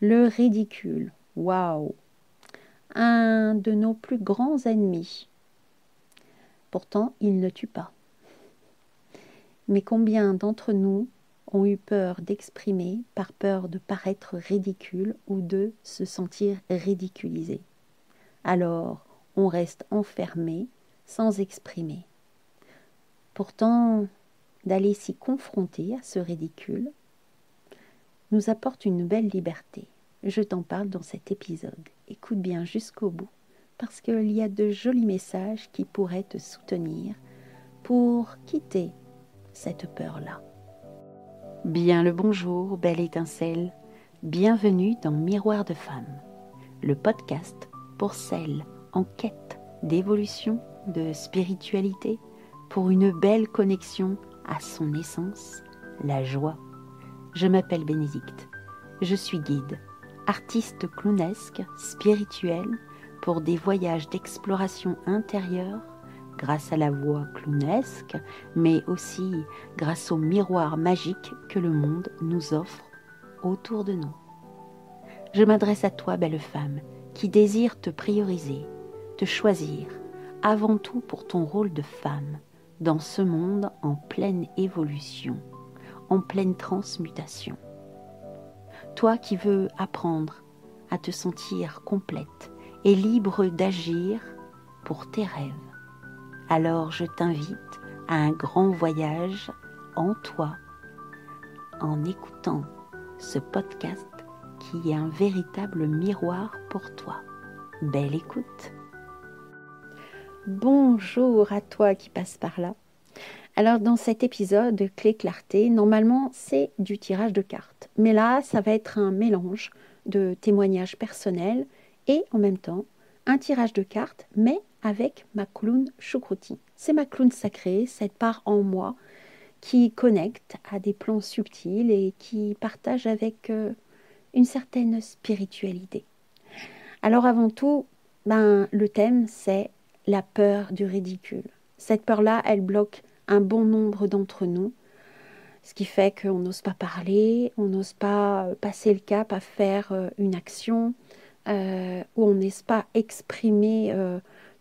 Le ridicule, waouh, un de nos plus grands ennemis. Pourtant, il ne tue pas. Mais combien d'entre nous ont eu peur d'exprimer par peur de paraître ridicule ou de se sentir ridiculisé? Alors, on reste enfermé sans exprimer. Pourtant, d'aller s'y confronter à ce ridicule nous apporte une belle liberté. Je t'en parle dans cet épisode. Écoute bien jusqu'au bout, parce qu'il y a de jolis messages qui pourraient te soutenir pour quitter cette peur-là. Bien le bonjour, belle étincelle. Bienvenue dans Miroir de femme, le podcast pour celles en quête d'évolution, de spiritualité, pour une belle connexion à son essence, la joie. Je m'appelle Bénédicte, je suis guide, artiste clownesque, spirituelle, pour des voyages d'exploration intérieure, grâce à la voix clownesque, mais aussi grâce au miroir magique que le monde nous offre autour de nous. Je m'adresse à toi, belle femme, qui désire te prioriser, te choisir, avant tout pour ton rôle de femme, dans ce monde en pleine évolution, en pleine transmutation. Toi qui veux apprendre à te sentir complète et libre d'agir pour tes rêves, alors je t'invite à un grand voyage en toi, en écoutant ce podcast qui est un véritable miroir pour toi. Belle écoute! Bonjour à toi qui passe par là. Alors dans cet épisode Clé Clarté, normalement c'est du tirage de cartes. Mais là, ça va être un mélange de témoignages personnels et en même temps un tirage de cartes, mais avec ma clown choucrouti. C'est ma clown sacrée, cette part en moi qui connecte à des plans subtils et qui partage avec une certaine spiritualité. Alors avant tout, le thème c'est la peur du ridicule. Cette peur-là, elle bloque un bon nombre d'entre nous, ce qui fait qu'on n'ose pas parler, on n'ose pas passer le cap à faire une action, ou on n'ose pas exprimer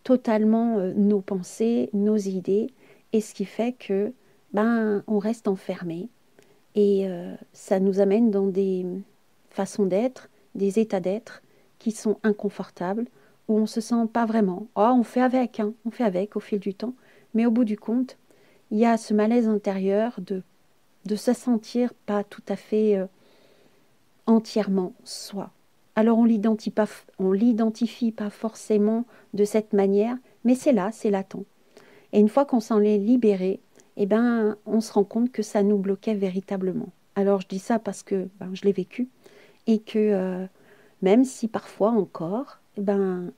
totalement nos pensées, nos idées, et ce qui fait que on reste enfermé, et ça nous amène dans des façons d'être, des états d'être qui sont inconfortables, où on ne se sent pas vraiment. Oh, on fait avec, hein, on fait avec au fil du temps, mais au bout du compte, il y a ce malaise intérieur de se sentir pas tout à fait entièrement soi. Alors on l'identifie pas forcément de cette manière, mais c'est là, c'est latent. Et une fois qu'on s'en est libéré, on se rend compte que ça nous bloquait véritablement. Alors je dis ça parce que je l'ai vécu et que même si parfois encore,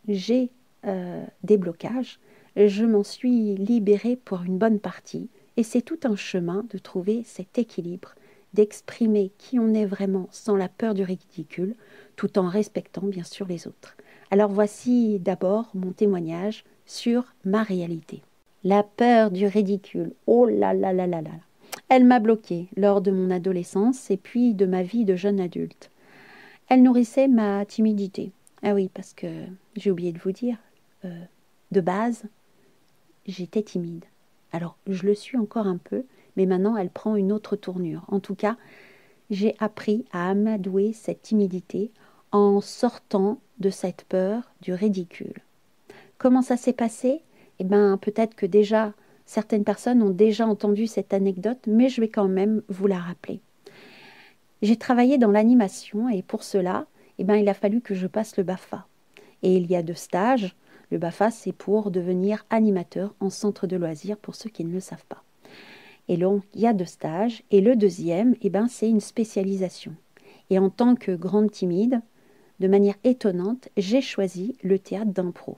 j'ai des blocages, je m'en suis libérée pour une bonne partie. Et c'est tout un chemin de trouver cet équilibre, d'exprimer qui on est vraiment sans la peur du ridicule, tout en respectant bien sûr les autres. Alors voici d'abord mon témoignage sur ma réalité. La peur du ridicule, oh là là là là là. Elle m'a bloquée lors de mon adolescence et puis de ma vie de jeune adulte. Elle nourrissait ma timidité. Ah oui, parce que j'ai oublié de vous dire, de base, j'étais timide. Alors, je le suis encore un peu, mais maintenant, elle prend une autre tournure. En tout cas, j'ai appris à amadouer cette timidité en sortant de cette peur du ridicule. Comment ça s'est passé? Peut-être que déjà, certaines personnes ont déjà entendu cette anecdote, mais je vais quand même vous la rappeler. J'ai travaillé dans l'animation et pour cela, il a fallu que je passe le BAFA. Et il y a 2 stages. Le BAFA, c'est pour devenir animateur en centre de loisirs, pour ceux qui ne le savent pas. Et donc, il y a 2 stages. Et le deuxième, c'est une spécialisation. Et en tant que grande timide, de manière étonnante, j'ai choisi le théâtre d'impro.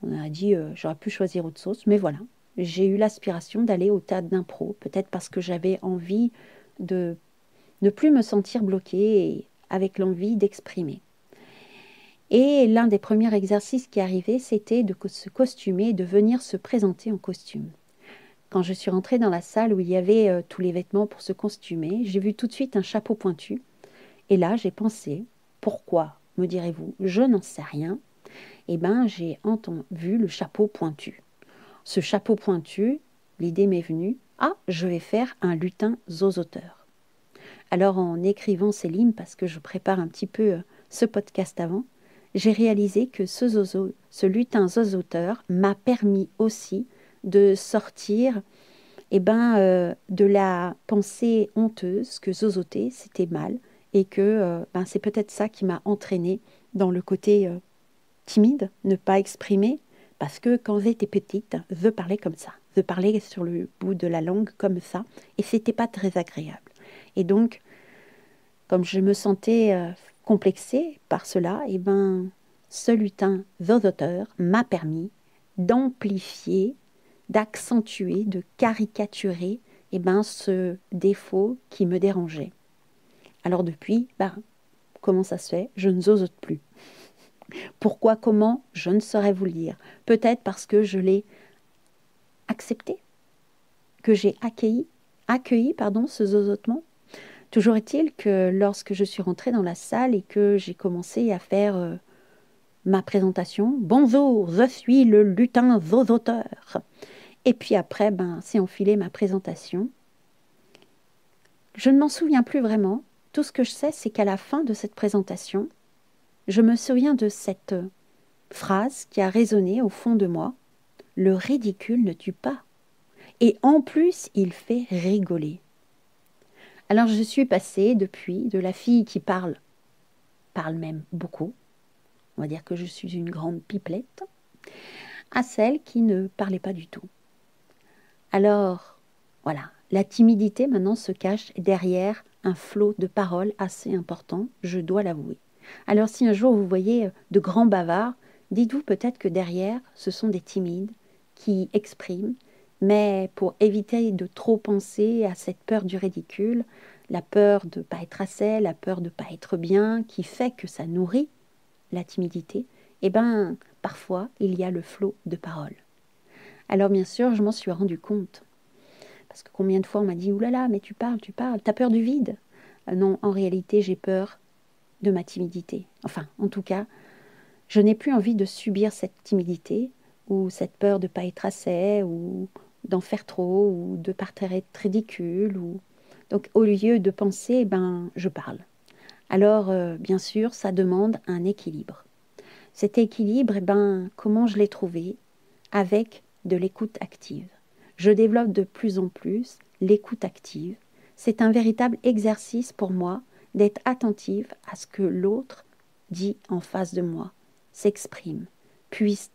On a dit, j'aurais pu choisir autre chose, mais voilà. J'ai eu l'aspiration d'aller au théâtre d'impro, peut-être parce que j'avais envie de ne plus me sentir bloquée et avec l'envie d'exprimer. Et l'un des premiers exercices qui arrivait, c'était de se costumer et de venir se présenter en costume. Quand je suis rentrée dans la salle où il y avait tous les vêtements pour se costumer, j'ai vu tout de suite un chapeau pointu. Et là, j'ai pensé Pourquoi, me direz-vous? Je n'en sais rien. Eh bien, j'ai vu le chapeau pointu. Ce chapeau pointu, l'idée m'est venue, ah, je vais faire un lutin zozoteur. Alors, en écrivant ces lignes, parce que je prépare un petit peu ce podcast avant, j'ai réalisé que ce lutin zozoteur m'a permis aussi de sortir de la pensée honteuse que zozoter, c'était mal, et que c'est peut-être ça qui m'a entraînée dans le côté timide, ne pas exprimer, parce que quand j'étais petite, je parlais comme ça, je parlais sur le bout de la langue comme ça, et c'était pas très agréable. Et donc, comme je me sentais complexée par cela, ce lutin zozoteur m'a permis d'amplifier, d'accentuer, de caricaturer ce défaut qui me dérangeait. Alors depuis, comment ça se fait? Je ne zozote plus. Pourquoi, comment? Je ne saurais vous le dire. Peut-être parce que je l'ai accepté, que j'ai accueilli ce zozotement. Toujours est-il que lorsque je suis rentrée dans la salle et que j'ai commencé à faire ma présentation, bonjour, je suis le lutin zozoteur. Et puis après, c'est enfilé ma présentation. Je ne m'en souviens plus vraiment. Tout ce que je sais, c'est qu'à la fin de cette présentation, je me souviens de cette phrase qui a résonné au fond de moi. Le ridicule ne tue pas. Et en plus, il fait rigoler. Alors je suis passée depuis de la fille qui parle même beaucoup, on va dire que je suis une grande pipelette, à celle qui ne parlait pas du tout. Alors, voilà, la timidité maintenant se cache derrière un flot de paroles assez important, je dois l'avouer. Alors si un jour vous voyez de grands bavards, dites-vous peut-être que derrière, ce sont des timides qui expriment, mais pour éviter de trop penser à cette peur du ridicule, la peur de ne pas être assez, la peur de ne pas être bien, qui fait que ça nourrit la timidité, parfois il y a le flot de paroles. Alors bien sûr, je m'en suis rendu compte. Parce que combien de fois on m'a dit « Oulala, mais tu parles, t'as peur du vide ?» Non, en réalité, j'ai peur de ma timidité. Enfin, en tout cas, je n'ai plus envie de subir cette timidité ou cette peur de ne pas être assez ou d'en faire trop ou de paraître ridicule. Donc, au lieu de penser, je parle. Alors, bien sûr, ça demande un équilibre. Cet équilibre, comment je l'ai trouvé? Avec de l'écoute active. Je développe de plus en plus l'écoute active. C'est un véritable exercice pour moi d'être attentive à ce que l'autre dit en face de moi, s'exprime, puisse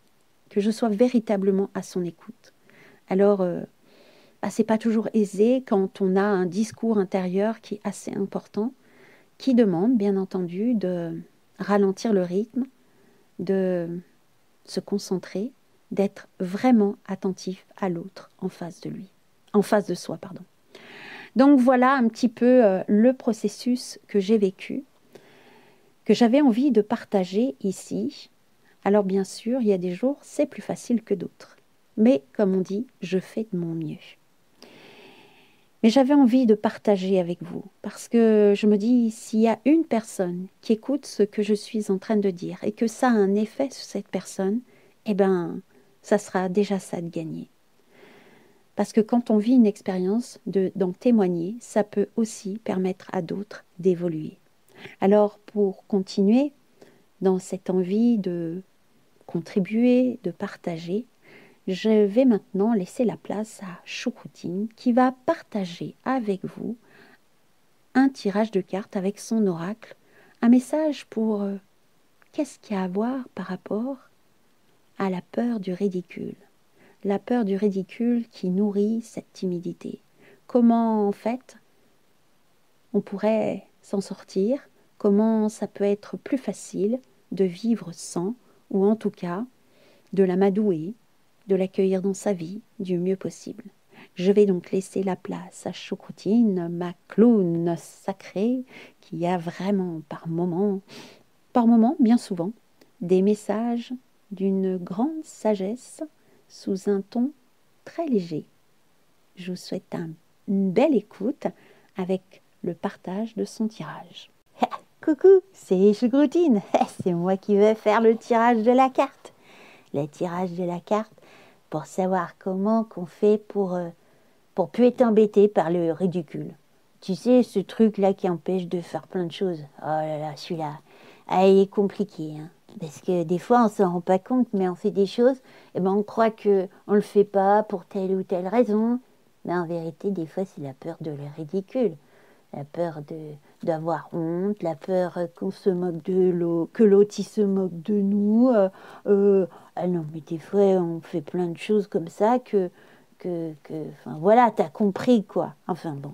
que je sois véritablement à son écoute. Alors, c'est pas toujours aisé quand on a un discours intérieur qui est assez important, qui demande, bien entendu, de ralentir le rythme, de se concentrer, d'être vraiment attentif à l'autre en face de soi, pardon. Donc voilà un petit peu le processus que j'ai vécu, que j'avais envie de partager ici. Alors bien sûr, il y a des jours, c'est plus facile que d'autres. Mais comme on dit, je fais de mon mieux. Mais j'avais envie de partager avec vous, parce que je me dis, s'il y a une personne qui écoute ce que je suis en train de dire et que ça a un effet sur cette personne, ça sera déjà ça de gagner. Parce que quand on vit une expérience, d'en témoigner, ça peut aussi permettre à d'autres d'évoluer. Alors, pour continuer dans cette envie de contribuer, de partager, je vais maintenant laisser la place à Choucroutine qui va partager avec vous un tirage de cartes avec son oracle, un message pour qu'est-ce qu'il y a à voir par rapport à la peur du ridicule. La peur du ridicule qui nourrit cette timidité. Comment en fait on pourrait s'en sortir, comment ça peut être plus facile de vivre sans, ou en tout cas de l'amadouer, de l'accueillir dans sa vie du mieux possible. Je vais donc laisser la place à Choucroutine, ma clown sacrée, qui a vraiment par moment, bien souvent, des messages d'une grande sagesse sous un ton très léger. Je vous souhaite une belle écoute avec le partage de son tirage. Coucou, c'est Choucroutine. C'est moi qui vais faire le tirage de la carte. Le tirage de la carte pour savoir comment qu'on fait pour plus être embêté par le ridicule. Tu sais, ce truc-là qui empêche de faire plein de choses. Oh là là, celui-là, il est compliqué, hein. Parce que des fois, on ne s'en rend pas compte, mais on fait des choses, et ben on croit qu'on ne le fait pas pour telle ou telle raison. Mais en vérité, des fois, c'est la peur de le ridicule. La peur d'avoir honte, la peur qu'on se moque de l'autre, que l'autre il se moque de nous. Ah non, mais des fois, on fait plein de choses comme ça enfin voilà, t'as compris quoi. Enfin bon,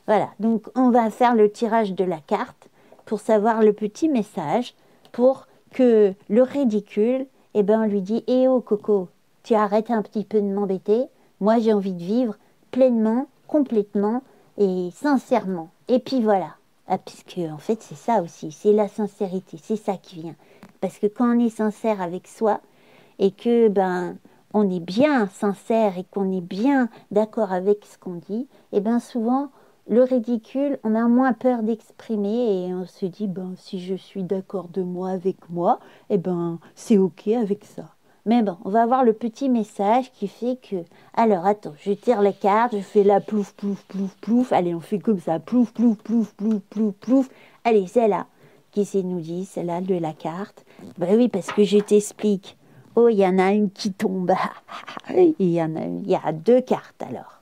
voilà. Donc, on va faire le tirage de la carte pour savoir le petit message pour que le ridicule, eh ben, on lui dit, eh oh Coco, tu arrêtes un petit peu de m'embêter. Moi, j'ai envie de vivre pleinement, complètement et sincèrement. Et puis voilà. Ah, puisque en fait, c'est ça aussi, c'est la sincérité, c'est ça qui vient. Parce que quand on est sincère avec soi et que ben on est bien sincère et qu'on est bien d'accord avec ce qu'on dit, et bien souvent, le ridicule, on a moins peur d'exprimer et on se dit, ben, si je suis d'accord de moi avec moi, et ben, c'est OK avec ça. Mais bon, on va avoir le petit message qui fait que... Alors, attends, je tire les cartes, je fais la plouf, plouf, plouf, plouf. Allez, on fait comme ça, plouf, plouf, plouf, plouf, plouf, plouf. Allez, celle-là. Qui c'est nous dit, celle-là de la carte? Ben oui, parce que je t'explique. Oh, il y en a une qui tombe. Il il y a deux cartes alors.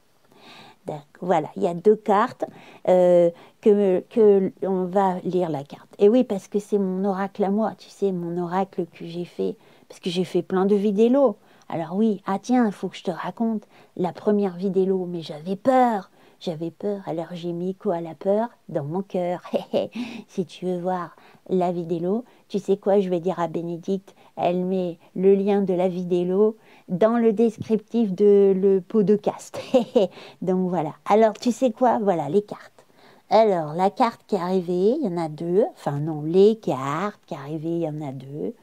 Voilà, il y a deux cartes que on va lire la carte. Et oui, parce que c'est mon oracle à moi, tu sais, mon oracle que j'ai fait, parce que j'ai fait plein de vidéos. Alors oui, ah tiens, il faut que je te raconte la première vidéo, mais j'avais peur. Alors j'ai mis quoi, la peur dans mon cœur. Si tu veux voir la vidéo, tu sais quoi, je vais dire à Bénédicte, elle met le lien de la vidéo dans le descriptif de le podcast. Donc voilà. Alors tu sais quoi, voilà les cartes. Alors la carte qui est arrivée, il y en a deux. Enfin non, les cartes qui sont arrivées, il y en a deux.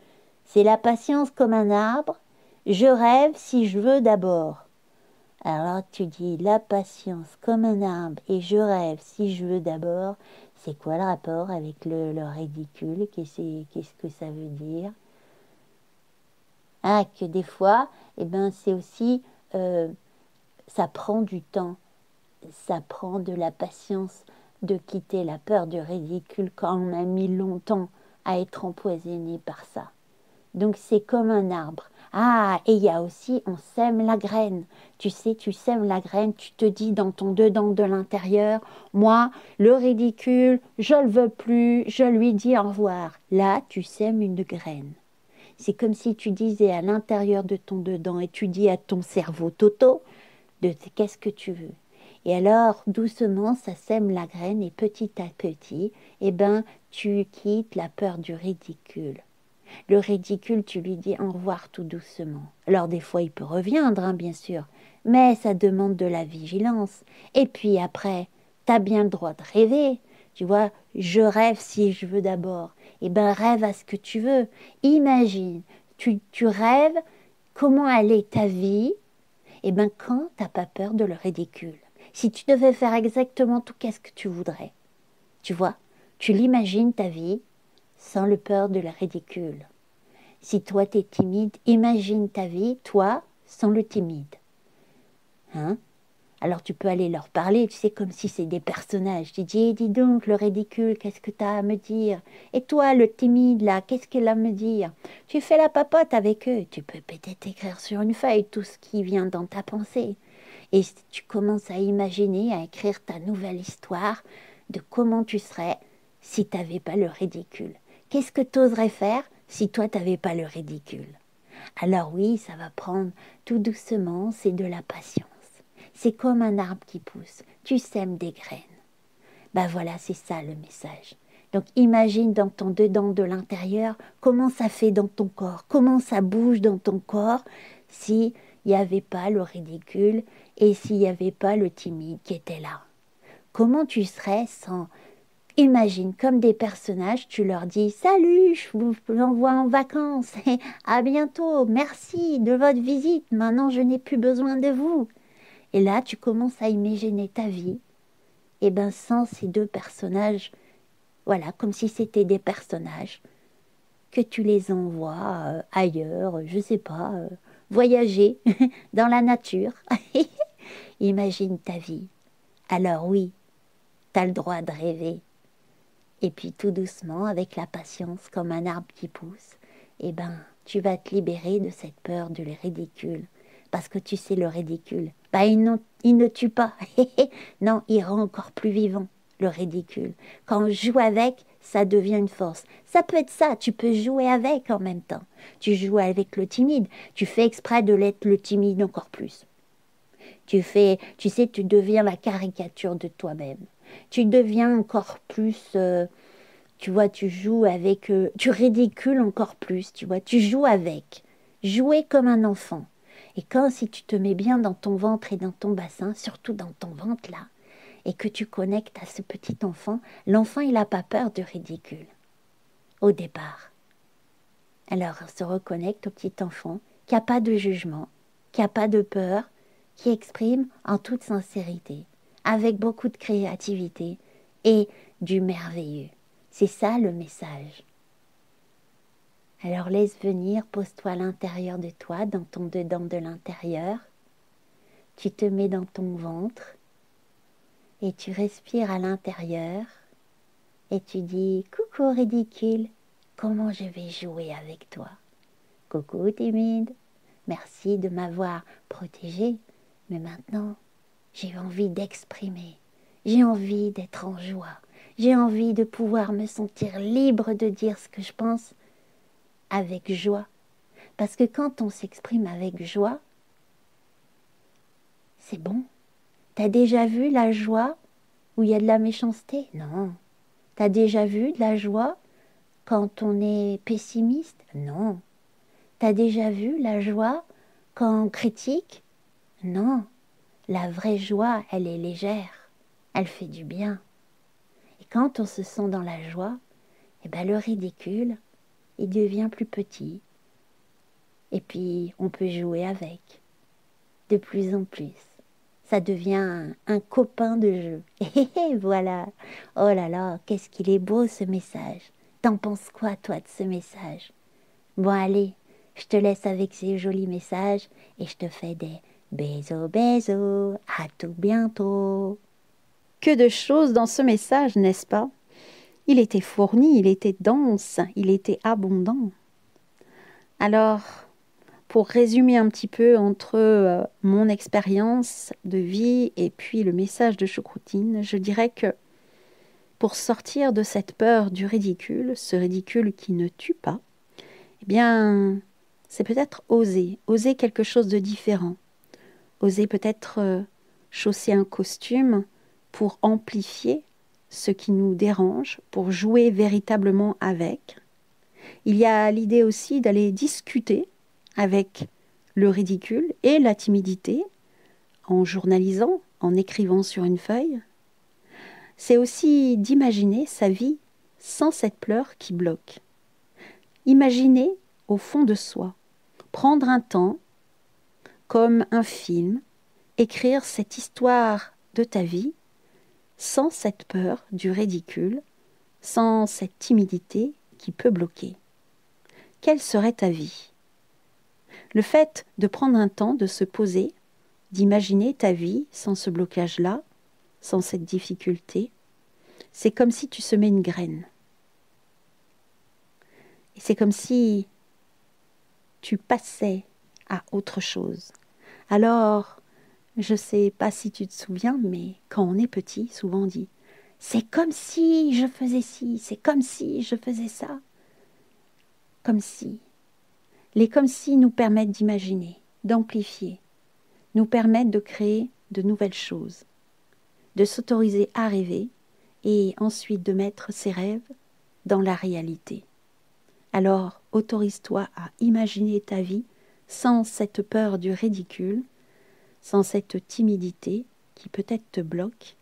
C'est la patience comme un arbre. Je rêve si je veux d'abord. Alors tu dis la patience comme un arbre et je rêve si je veux d'abord. C'est quoi le rapport avec le ridicule? Qu'est-ce que ça veut dire? Ah, que des fois, eh ben, c'est aussi, ça prend du temps, ça prend de la patience de quitter la peur du ridicule quand on a mis longtemps à être empoisonné par ça. Donc c'est comme un arbre. Ah, et il y a aussi, on sème la graine. Tu sais, tu sèmes la graine, tu te dis dans ton dedans de l'intérieur, moi, le ridicule, je le veux plus, je lui dis au revoir. Là, tu sèmes une graine. C'est comme si tu disais à l'intérieur de ton dedans et tu dis à ton cerveau Toto, de qu'est-ce que tu veux. Et alors, doucement, ça sème la graine et petit à petit, eh ben, tu quittes la peur du ridicule. Le ridicule, tu lui dis au revoir tout doucement. Alors des fois, il peut reviendre, hein, bien sûr, mais ça demande de la vigilance. Et puis après, tu as bien le droit de rêver. Tu vois, je rêve si je veux d'abord. Eh bien, rêve à ce que tu veux. Imagine, tu rêves comment elle est ta vie, eh bien, quand tu n'as pas peur de le ridicule. Si tu devais faire exactement tout, qu'est-ce que tu voudrais? Tu vois, tu l'imagines ta vie sans le peur de le ridicule. Si toi, tu es timide, imagine ta vie, toi, sans le timide. Hein? Alors tu peux aller leur parler, tu sais, comme si c'est des personnages. Tu dis, dis donc, le ridicule, qu'est-ce que tu as à me dire? Et toi, le timide, là, qu'est-ce qu'elle a à me dire? Tu fais la papote avec eux. Tu peux peut-être écrire sur une feuille tout ce qui vient dans ta pensée. Et tu commences à imaginer, à écrire ta nouvelle histoire de comment tu serais si tu n'avais pas le ridicule. Qu'est-ce que tu oserais faire si toi, tu n'avais pas le ridicule? Alors oui, ça va prendre tout doucement, c'est de la patience. C'est comme un arbre qui pousse. Tu sèmes des graines. Ben voilà, c'est ça le message. Donc imagine dans ton dedans de l'intérieur comment ça fait dans ton corps, comment ça bouge dans ton corps s'il n'y avait pas le ridicule et s'il n'y avait pas le timide qui était là. Comment tu serais sans... Imagine comme des personnages, tu leur dis salut, je vous envoie en vacances, à bientôt, merci de votre visite, maintenant je n'ai plus besoin de vous. Et là, tu commences à imaginer ta vie, et bien sans ces deux personnages Voilà, comme si c'était des personnages, que tu les envoies ailleurs, je sais pas, voyager dans la nature. Imagine ta vie. Alors oui, tu as le droit de rêver. Et puis tout doucement, avec la patience, comme un arbre qui pousse, eh ben, tu vas te libérer de cette peur du ridicule. Parce que tu sais, le ridicule, bah, il ne tue pas. Non, il rend encore plus vivant, le ridicule. Quand on joue avec, ça devient une force. Ça peut être ça, tu peux jouer avec en même temps. Tu joues avec le timide, tu fais exprès de l'être le timide encore plus. Tu sais, tu deviens la caricature de toi-même. Tu deviens encore plus, tu vois, tu joues avec, tu ridicules encore plus, tu vois, tu joues avec. Jouer comme un enfant. Et quand, si tu te mets bien dans ton ventre et dans ton bassin, surtout dans ton ventre là, et que tu connectes à ce petit enfant, l'enfant, il n'a pas peur du ridicule, au départ. Alors, on se reconnecte au petit enfant qui n'a pas de jugement, qui n'a pas de peur, qui exprime en toute sincérité, avec beaucoup de créativité et du merveilleux. C'est ça le message. Alors laisse venir, pose-toi à l'intérieur de toi, dans ton dedans de l'intérieur. Tu te mets dans ton ventre et tu respires à l'intérieur et tu dis « Coucou ridicule, comment je vais jouer avec toi ?» Coucou timide, merci de m'avoir protégé, mais maintenant j'ai envie d'exprimer, j'ai envie d'être en joie, j'ai envie de pouvoir me sentir libre de dire ce que je pense avec joie. Parce que quand on s'exprime avec joie, c'est bon. T'as déjà vu la joie où il y a de la méchanceté? Non. T'as déjà vu de la joie quand on est pessimiste? Non. T'as déjà vu la joie quand on critique? Non. La vraie joie, elle est légère. Elle fait du bien. Et quand on se sent dans la joie, eh ben le ridicule, il devient plus petit. Et puis, on peut jouer avec, de plus en plus. Ça devient un copain de jeu. Et voilà. Oh là là, qu'est-ce qu'il est beau ce message. T'en penses quoi, toi, de ce message? Bon, allez, je te laisse avec ces jolis messages et je te fais des bisous, bisous. À tout bientôt. Que de choses dans ce message, n'est-ce pas? Il était fourni, il était dense, il était abondant. Alors, pour résumer un petit peu entre mon expérience de vie et puis le message de Choucroutine, je dirais que pour sortir de cette peur du ridicule, ce ridicule qui ne tue pas, eh bien, c'est peut-être oser quelque chose de différent, oser peut-être chausser un costume pour amplifier ce qui nous dérange, pour jouer véritablement avec. Il y a l'idée aussi d'aller discuter avec le ridicule et la timidité en journalisant, en écrivant sur une feuille. C'est aussi d'imaginer sa vie sans cette peur qui bloque. Imaginer au fond de soi, prendre un temps, comme un film, écrire cette histoire de ta vie sans cette peur du ridicule, sans cette timidité qui peut bloquer. Quelle serait ta vie? Le fait de prendre un temps, de se poser, d'imaginer ta vie sans ce blocage-là, sans cette difficulté, c'est comme si tu semais une graine. Et c'est comme si tu passais à autre chose. Alors, je ne sais pas si tu te souviens, mais quand on est petit, souvent on dit « c'est comme si je faisais ci, c'est comme si je faisais ça ». Comme si. Les comme si nous permettent d'imaginer, d'amplifier, nous permettent de créer de nouvelles choses, de s'autoriser à rêver et ensuite de mettre ses rêves dans la réalité. Alors, autorise-toi à imaginer ta vie sans cette peur du ridicule, sans cette timidité qui peut-être te bloque,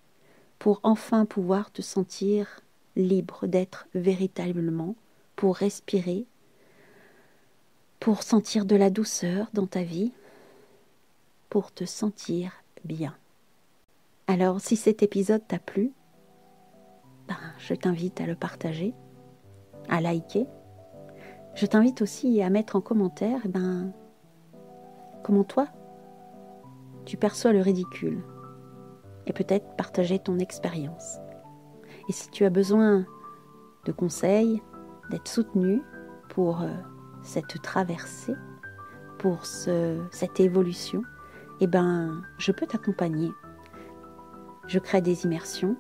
pour enfin pouvoir te sentir libre d'être véritablement, pour respirer, pour sentir de la douceur dans ta vie, pour te sentir bien. Alors, si cet épisode t'a plu, je t'invite à le partager, à liker. Je t'invite aussi à mettre en commentaire comment toi, tu perçois le ridicule et peut-être partager ton expérience. Et si tu as besoin de conseils, d'être soutenu pour cette traversée, pour cette évolution, je peux t'accompagner. Je crée des immersions,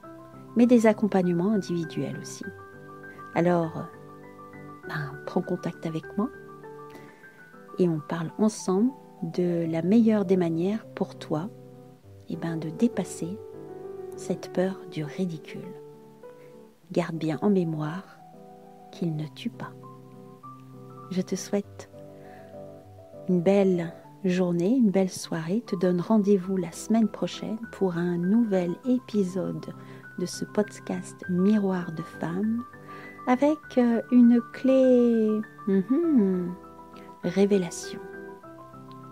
mais des accompagnements individuels aussi. Alors, prends contact avec moi et on parle ensemble de la meilleure des manières pour toi de dépasser cette peur du ridicule. Garde bien en mémoire qu'il ne tue pas. Je te souhaite une belle journée, une belle soirée. Te donne rendez-vous la semaine prochaine pour un nouvel épisode de ce podcast Miroir de femmes avec une clé révélation.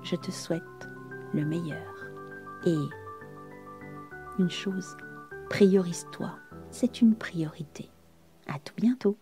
Je te souhaite le meilleur. Et une chose, priorise-toi. C'est une priorité. À tout bientôt.